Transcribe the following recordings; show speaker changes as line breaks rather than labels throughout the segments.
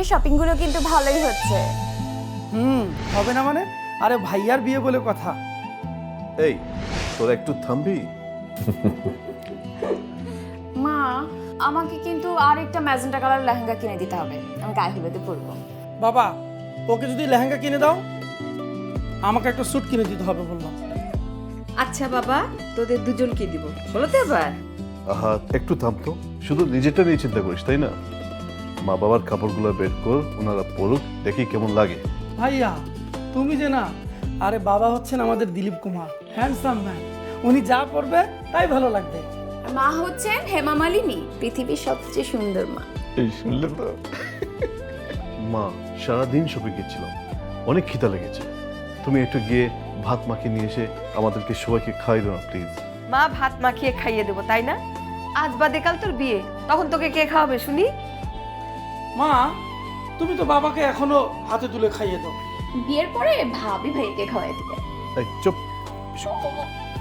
বিয়ের শপিং গুলো কিন্তু ভালোই হচ্ছে।
হবে না মানে? আরে ভাইয়ার বিয়ে বলে কথা।
এই তোরা একটু থামবি?
মা, আমাকে কিন্তু আর একটা ম্যাজেন্টা কালার লেহেঙ্গা কিনে দিতে হবে, আমি গায়ে হলুদে পরবো।
বাবা, ওকে যদি লেহেঙ্গা কিনে দাও, আমাকে একটা স্যুট কিনে দিতে হবে বললাম।
আচ্ছা বাবা, তোদের দুজনকে দিব, বলো তো এবার।
আহা একটু থামতো, শুধু নিজেরটা নিয়ে চিন্তা করিস তাই না? মা বাবার কাপড়গুলো বের কর, ওনারা পরুক, দেখি কেমন লাগে।
ভাইয়া তুমি যে না, আরে বাবা হচ্ছেন আমাদের দিলীপ কুমার, হ্যান্ডসাম ম্যান, উনি যা করবে তাই ভালো লাগবে।
মা হচ্ছেন হেমা মালিনী, পৃথিবীর সবচেয়ে সুন্দর মা।
এই শুনলে তো? মা সারাদিন শপে গেছিলাম, অনেক খিদা লেগেছে, তুমি একটু গিয়ে ভাত মাখিয়ে নিয়ে এসে আমাদেরকে সবাইকে খাওয়াই দাও না প্লিজ।
মা ভাত মাখিয়ে খাইয়ে দেবো তাই না? আজ বাদে কাল তোর বিয়ে, তখন তোকে কে খাওয়াবে শুনি?
মা তুমি তো বাবাকে এখনো হাতে তুলে খাইয়ে দাও।
বিয়ের পরে ভাবি ভাইকে খাওয়াই দিবে।
এই চুপ।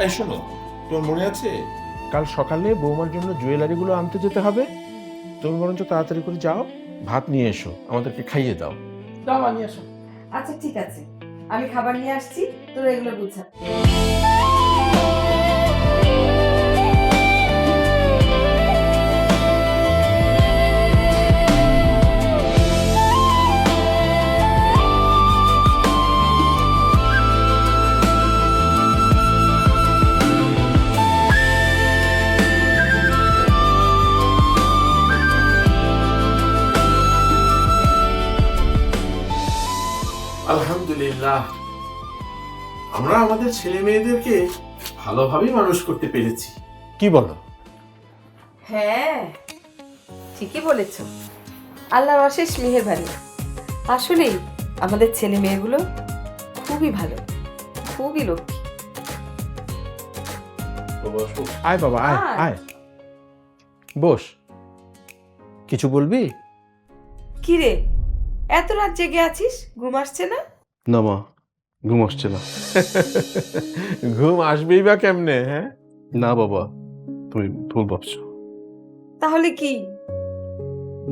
এই শোনো, তোমার মনে আছে
কাল সকালে বৌমার জন্য জুয়েলারিগুলো আনতে যেতে হবে? তুমি বরঞ্চ তাড়াতাড়ি করে যাও, ভাত নিয়ে এসো, আমাদেরকে খাইয়ে দাও।
দাও নিয়ে আসো।
আচ্ছা ঠিক আছে, আমি খাবার নিয়ে আসছি, তোরা এগুলো বুঝা।
আলহামদুলিল্লাহ, আমরা আমাদের ছেলে মেয়েদেরকে ভালোভাবেই মানুষ করতে পেরেছি।
কি বলো?
হ্যাঁ ঠিকই বলেছ, আল্লাহর অশেষ মেহেরবানি। আসলেই আমাদের ছেলে মেয়েগুলো খুবই ভালো, খুবই লক্ষ্মী।
আয় বাবা, আয়
আয়।
আয়, বস। কিছু বলবি?
কি রে, এত রাত জেগে আছিস, ঘুম আসছে না?
না মা, ঘুম আসছে না।
ঘুম আসবেই বা কেমনে? হ্যাঁ,
না বাবা, তুমি ভুল ভাবছো।
তাহলে কি?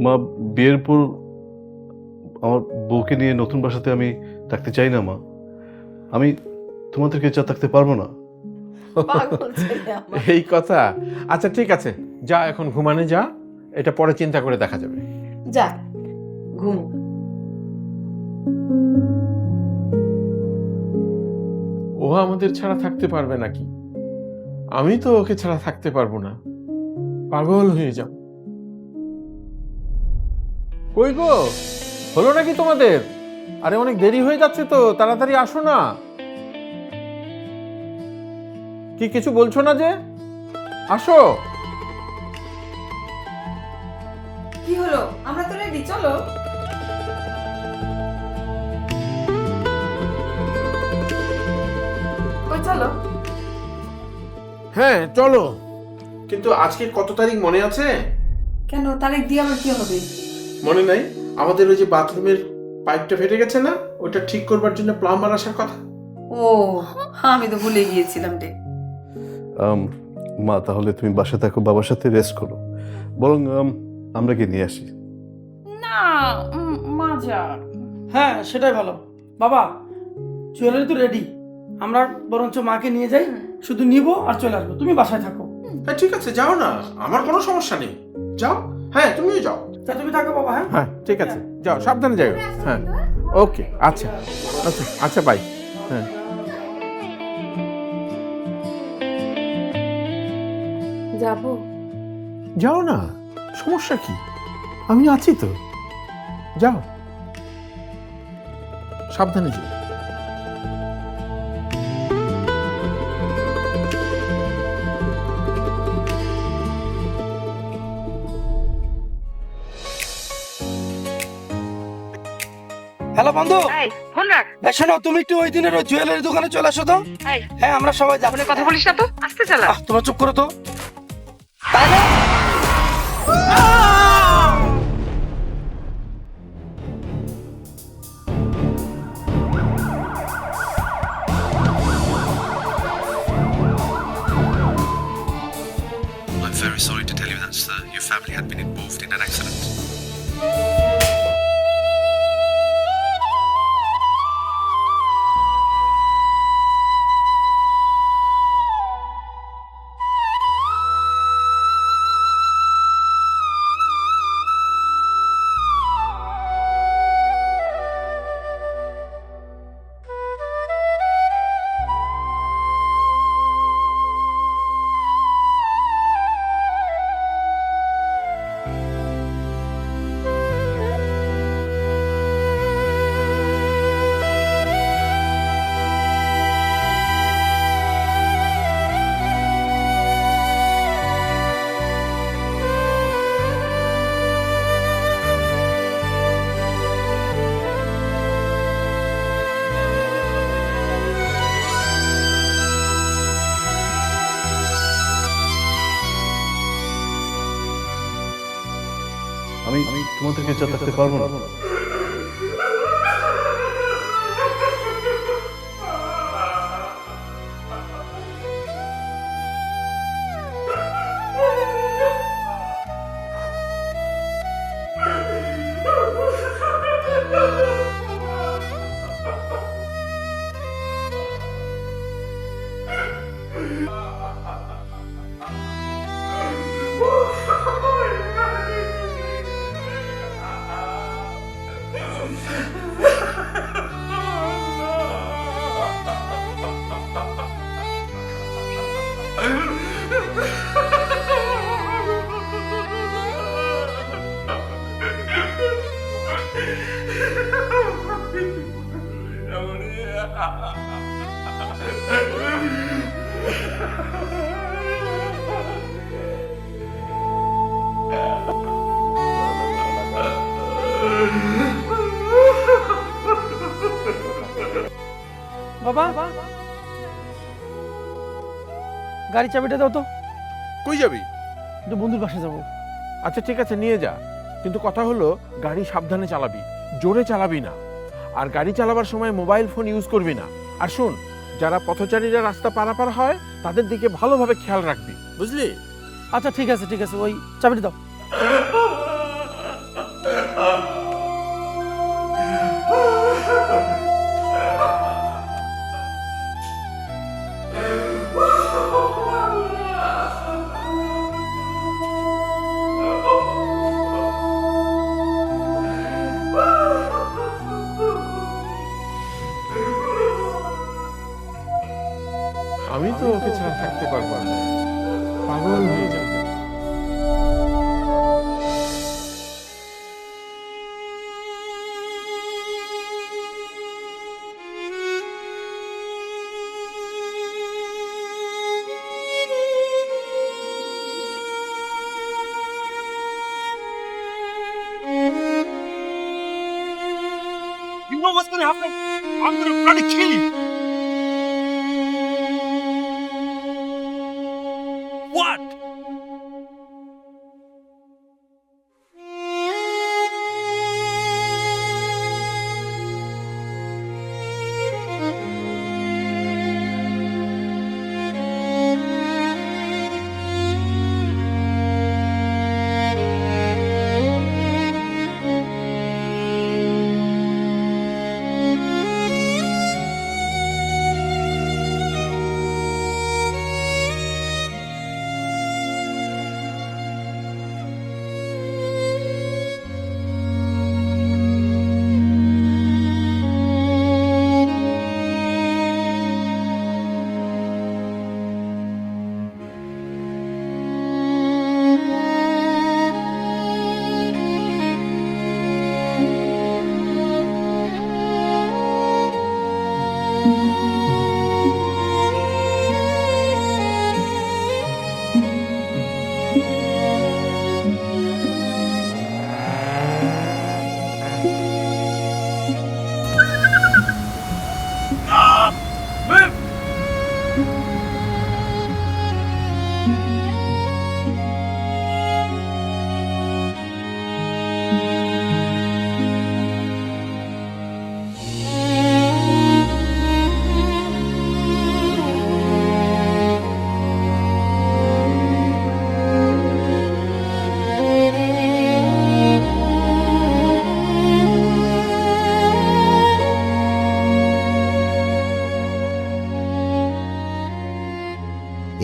মা বিয়ের পর আমার বউকে নিয়ে নতুন বাসাতে আমি থাকতে চাই না মা। আমি তোমাদেরকে যা থাকতে পারবো না।
পাগল ছেলে আমার।
এই কথা। আচ্ছা ঠিক আছে, যা এখন ঘুমানে যা, এটা পরে চিন্তা করে দেখা যাবে।
যা ঘুম।
ও আমাদের ছাড়া থাকতে পারবে নাকি? আমি তো ওকে ছাড়া থাকতে পারবো না, পাগল হয়ে যাব। কই গো, হলো নাকি তোমাদের? আরে অনেক দেরি হয়ে যাচ্ছে তো, তাড়াতাড়ি আসো না। কি কিছু বলছো না যে? আসো।
কি হলো, আমরা তো রেডি, চলো। ওই চলো।
হ্যাঁ চলো, কিন্তু আজকে কত তারিখ মনে আছে?
কেন, তারিখ দিয়ে আমার কি হবে?
মনে নাই? আমাদের ওই যে বাথরুমের পাইপটা ফেটে গেছে না, ওটা ঠিক করবার জন্য প্লাম্বার আসার কথা।
ও আমি তো ভুলে গিয়েছিলাম রে।
মা তাহলে তুমি বাসা থাকো, বাবার সাথে রেস্ট করো, বরং আমরা কি নিয়ে আসি?
না, মা যা।
হ্যাঁ সেটাই ভালো। বাবা জুয়েলারি তো রেডি, আমরা বরঞ্চ মাকে নিয়ে যাই, শুধু নিব আর চলে আসবো, তুমি বাসায় থাকো।
হ্যাঁ ঠিক আছে, যাও না, আমার কোনো সমস্যা নেই, যাও। হ্যাঁ তুমিও যাও।
তা তুমি থাকো বাবা। হ্যাঁ
হ্যাঁ ঠিক আছে, যাও, সাবধানে যাও। হ্যাঁ ওকে, আচ্ছা আচ্ছা আচ্ছা, বাই। হ্যাঁ
যাবো।
যাও না, সমস্যা কি? আমি আছি তো, যাও, সাবধানে যাও।
হ্যালো বন্ধু,
ফোন রাখ।
শোনো তুমি একটু ওই দিনের ওই জুয়েলারি দোকানে চলে আসো তো।
এই,
হ্যাঁ আমরা সবাই যাবো।
ফোনে কথা বলিস না তো, আস্তে চালা।
তোমরা চুপ করো তো।
I'm very sorry to tell you that, sir. Your family had been involved in an accident.
তোমাদেরকে যা থাকতে পারবো না।
বাবা, গাড়ি চাবিটা দাও তো,
কই যাবি?
একটু বন্ধুর বাসা যাবো।
আচ্ছা ঠিক আছে, নিয়ে যা, কিন্তু কথা হলো গাড়ি সাবধানে চালাবি, জোরে চালাবি না, আর গাড়ি চালাবার সময় মোবাইল ফোন ইউজ করবি না। আর শোন, যারা পথচারীরা রাস্তা পারাপার হয় তাদের দিকে ভালোভাবে খেয়াল রাখবি, বুঝলি?
আচ্ছা ঠিক আছে, ঠিক আছে, ওই চাবিটা দাও।
আমি তো ওকে ছাড়া থাকতে পারবো না, পাগল হয়ে যাবে।
You know what's gonna happen? I'm gonna bloody kill you. What?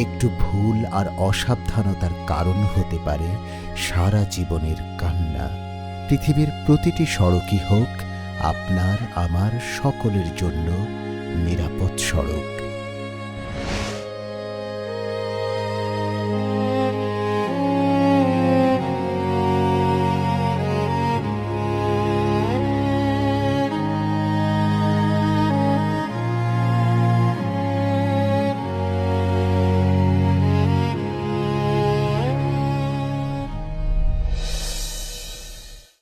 একটু ভুল আর অসাবধানতার কারণ হতে পারে সারা জীবনের কান্না। পৃথিবীর প্রতিটি সড়কই হোক আপনার আমার সকলের জন্য নিরাপদ সড়ক।